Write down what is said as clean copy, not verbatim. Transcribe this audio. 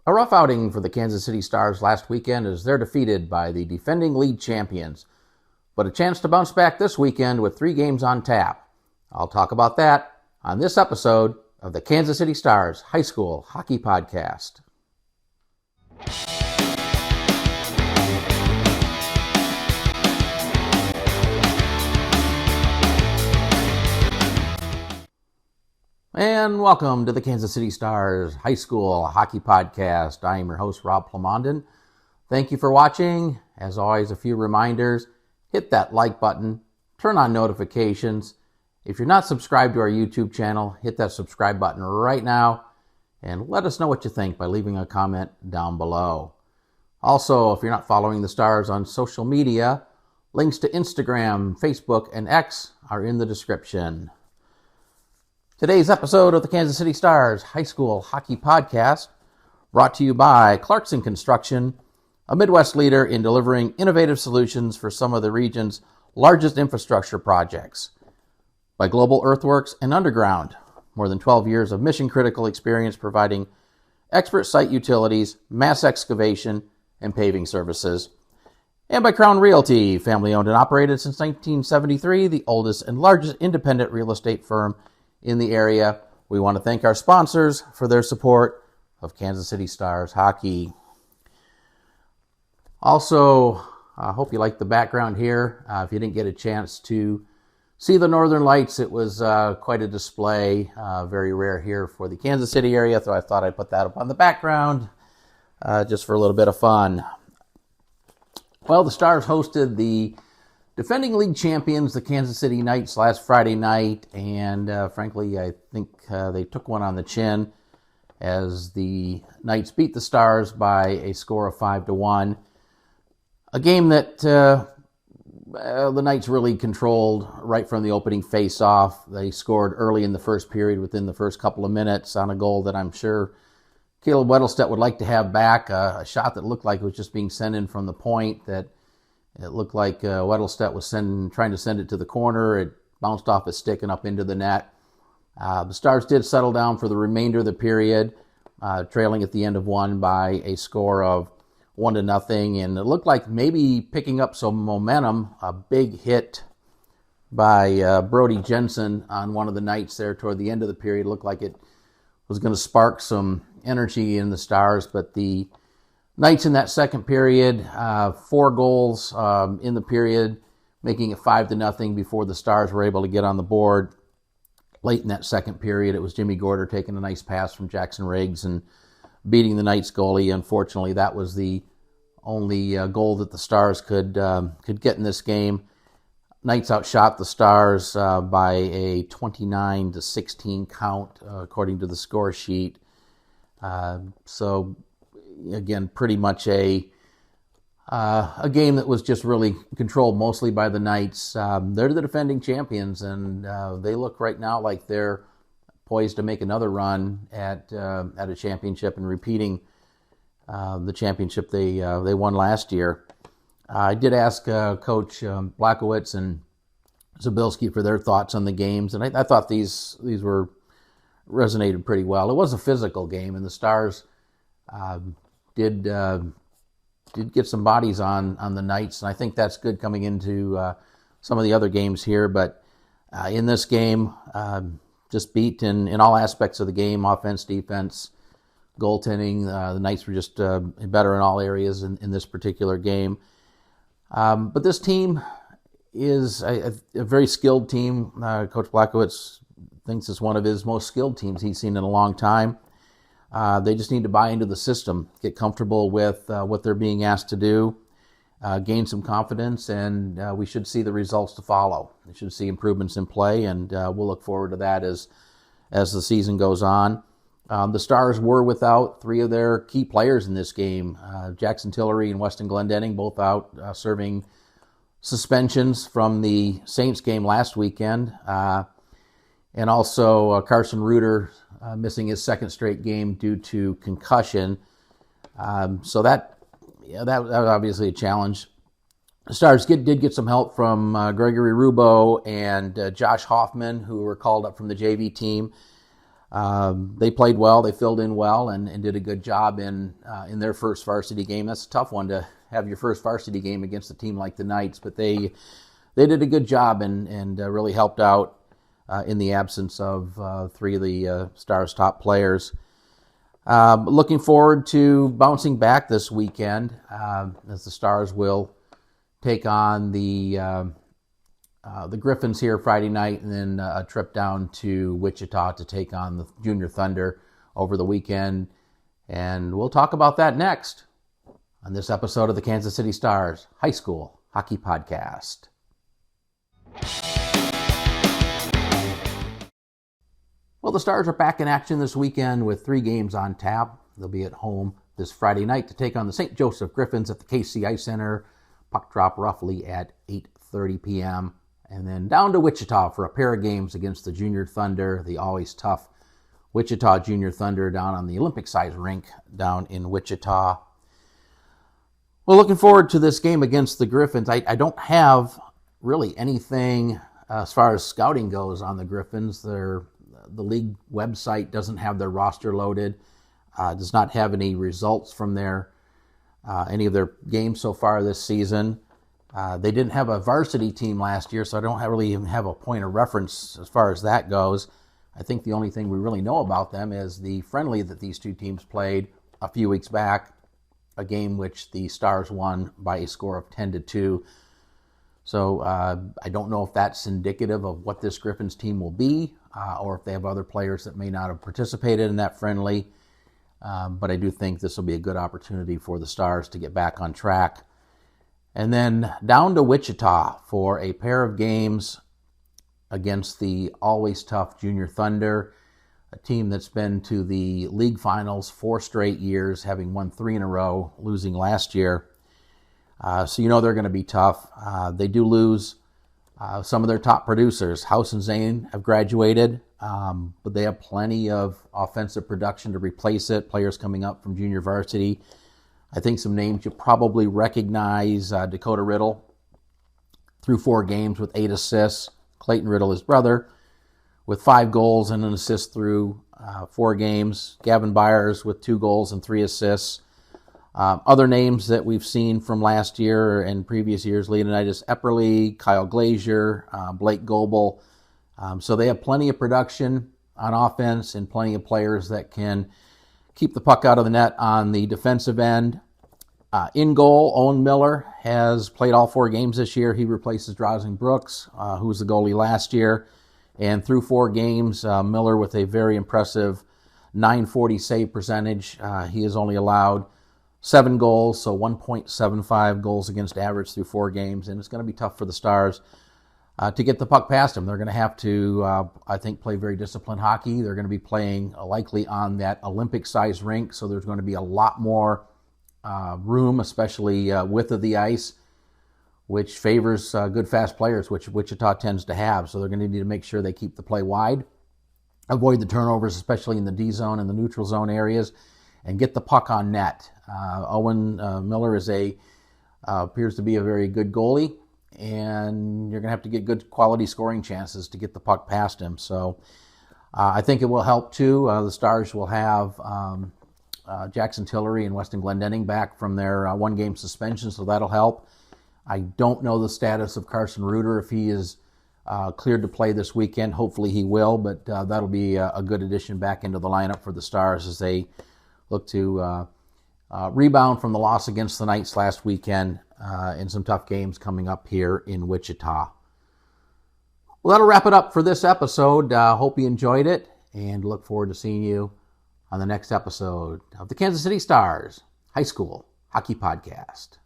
A rough outing for the Kansas City Stars last weekend as they're defeated by the defending league champions. But a chance to bounce back this weekend with 3 games on tap. I'll talk about that on this episode of the Kansas City Stars High School Hockey Podcast. And welcome to the Kansas City Stars High School Hockey Podcast. I am your host, Rob Plamondon. Thank you for watching. As always, a few reminders. Hit that like button. Turn on notifications. If you're not subscribed to our YouTube channel, hit that subscribe button right now. And let us know what you think by leaving a comment down below. Also, if you're not following the Stars on social media, links to Instagram, Facebook, and X are in the description. Today's episode of the Kansas City Stars High School Hockey Podcast brought to you by Clarkson Construction, a Midwest leader in delivering innovative solutions for some of the region's largest infrastructure projects. By Global Earthworks and Underground, more than 12 years of mission-critical experience providing expert site utilities, mass excavation, and paving services. And by Crown Realty, family-owned and operated since 1973, the oldest and largest independent real estate firm in the area. We want to thank our sponsors for their support of Kansas City Stars hockey. Also, I hope you like the background here. If you didn't get a chance to see the Northern Lights, it was quite a display. Very rare here for the Kansas City area, so I thought I'd put that up on the background just for a little bit of fun. Well, the Stars hosted the defending league champions, the Kansas City Knights, last Friday night, and frankly, I think they took one on the chin as the Knights beat the Stars by a score of 5-1. A game that the Knights really controlled right from the opening face-off. They scored early in the first period within the first couple of minutes on a goal that I'm sure Caleb Weddlestedt would like to have back, a shot that looked like it was just being sent in from the point that it looked like Weddlestedt was trying to send it to the corner. It bounced off his stick and up into the net. The Stars did settle down for the remainder of the period, trailing at the end of one by a score of 1-0. And it looked like maybe picking up some momentum. A big hit by Brody Jensen on one of the Knights there toward the end of the period. It looked like it was going to spark some energy in the Stars, but the Knights in that second period, 4 goals in the period, making it 5-0 before the Stars were able to get on the board. Late in that second period, it was Jimmy Gorder taking a nice pass from Jackson Riggs and beating the Knights goalie. Unfortunately, that was the only goal that the Stars could get in this game. Knights outshot the Stars by a 29-16 count, according to the score sheet. So again, pretty much a game that was just really controlled mostly by the Knights. They're the defending champions, and they look right now like they're poised to make another run at a championship and repeating the championship they won last year. I did ask Coach Blakowicz and Zabilski for their thoughts on the games, and I thought these were resonated pretty well. It was a physical game, and the Stars did get some bodies on the Knights, and I think that's good coming into some of the other games here. But in this game, just beat in all aspects of the game: offense, defense, goaltending. The Knights were just better in all areas in this particular game. But this team is a very skilled team. Coach Blakowicz thinks it's one of his most skilled teams he's seen in a long time. They just need to buy into the system, get comfortable with what they're being asked to do, gain some confidence, and we should see the results to follow. We should see improvements in play, and we'll look forward to that as the season goes on. The Stars were without 3 of their key players in this game. Jackson Tillery and Weston Glendenning both out serving suspensions from the Saints game last weekend. And also Carson Reuter missing his second straight game due to concussion. So that was obviously a challenge. The Stars did get some help from Gregory Rubo and Josh Hoffman, who were called up from the JV team. They played well, they filled in well, and did a good job in their first varsity game. That's a tough one to have your first varsity game against a team like the Knights, but they did a good job and really helped out in the absence of three of the Stars' top players. Looking forward to bouncing back this weekend as the Stars will take on the Griffons here Friday night, and then a trip down to Wichita to take on the Junior Thunder over the weekend. And we'll talk about that next on this episode of the Kansas City Stars High School Hockey Podcast. Well, the Stars are back in action this weekend with 3 games on tap. They'll be at home this Friday night to take on the St. Joseph Griffons at the KC Ice Center. Puck drop roughly at 8:30 p.m. And then down to Wichita for a pair of games against the Junior Thunder, the always tough Wichita Junior Thunder down on the Olympic-sized rink down in Wichita. Well, looking forward to this game against the Griffons. I don't have really anything as far as scouting goes on the Griffons. The league website doesn't have their roster loaded, does not have any results from any of their games so far this season. They didn't have a varsity team last year, so I don't really even have a point of reference as far as that goes. I think the only thing we really know about them is the friendly that these two teams played a few weeks back, a game which the Stars won by a score of 10-2. So I don't know if that's indicative of what this Griffons team will be, or if they have other players that may not have participated in that friendly. But I do think this will be a good opportunity for the Stars to get back on track. And then down to Wichita for a pair of games against the always tough Junior Thunder, a team that's been to the league finals 4 straight years, having won 3 in a row, losing last year. So you know they're going to be tough. They do lose some of their top producers. House and Zane have graduated, but they have plenty of offensive production to replace it. Players coming up from junior varsity. I think some names you probably recognize. Dakota Riddle through 4 games with 8 assists. Clayton Riddle, his brother, with 5 goals and an assist through 4 games. Gavin Byers with 2 goals and 3 assists. Other names that we've seen from last year and previous years, Leonidas Epperly, Kyle Glazier, Blake Goebel. So they have plenty of production on offense and plenty of players that can keep the puck out of the net on the defensive end. In goal, Owen Miller has played all 4 games this year. He replaces Drowsing Brooks, who was the goalie last year. And through 4 games, Miller with a very impressive .940 save percentage. He has only allowed 7 goals, so 1.75 goals against average through 4 games. And it's going to be tough for the Stars to get the puck past him. They're going to have to, I think, play very disciplined hockey. They're going to be playing likely on that Olympic-sized rink, so there's going to be a lot more room, especially width of the ice, which favors good fast players, which Wichita tends to have. So they're going to need to make sure they keep the play wide, avoid the turnovers, especially in the D zone and the neutral zone areas, and get the puck on net. Owen Miller appears to be a very good goalie, and you're going to have to get good quality scoring chances to get the puck past him. So I think it will help too. The Stars will have Jackson Tillery and Weston Glendenning back from their 1-game suspension, so that'll help. I don't know the status of Carson Reuter, if he is cleared to play this weekend. Hopefully he will, but that'll be a good addition back into the lineup for the Stars as they look to rebound from the loss against the Knights last weekend in some tough games coming up here in Wichita. Well, that'll wrap it up for this episode. Hope you enjoyed it, and look forward to seeing you on the next episode of the Kansas City Stars High School Hockey Podcast.